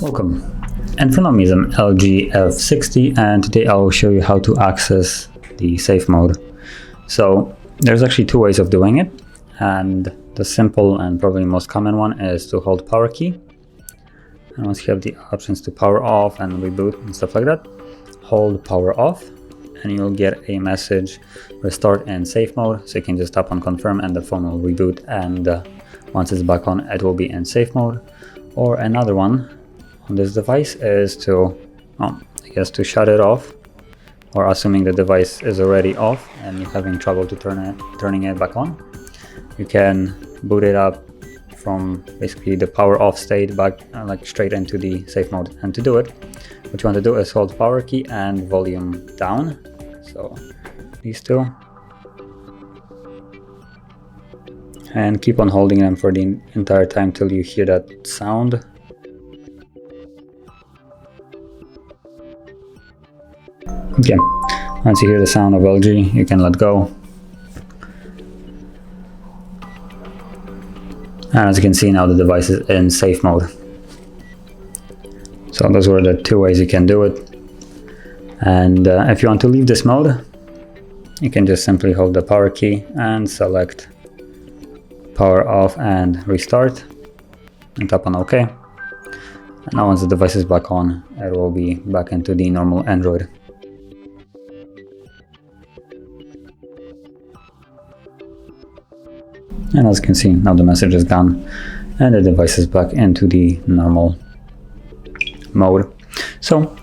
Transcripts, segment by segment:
Welcome. In front of me is an LG F60, and today I'll show you how to access the safe mode. So there's actually two ways of doing it, and the simple and probably most common one is to hold power key. And once you have the options to power off and reboot and stuff like that, hold power off and you'll get a message restart in safe mode. So you can just tap on confirm and the phone will reboot, and once it's back on, it will be in safe mode. Or another one on this device is to, to shut it off, or assuming the device is already off and you're having trouble to turning it back on, you can boot it up from basically the power off state back straight into the safe mode. And to do it, what you want to do is hold power key and volume down, so these two, and keep on holding them for the entire time till you hear that sound. Okay, once you hear the sound of LG, you can let go. And as you can see, now the device is in safe mode. So those were the two ways you can do it. And if you want to leave this mode, you can just simply hold the power key and select power off and restart and tap on OK. And now once the device is back on, it will be back into the normal Android. And as you can see, now the message is gone and the device is back into the normal mode. So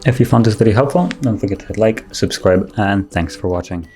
if you found this video helpful, don't forget to hit like, subscribe, and thanks for watching.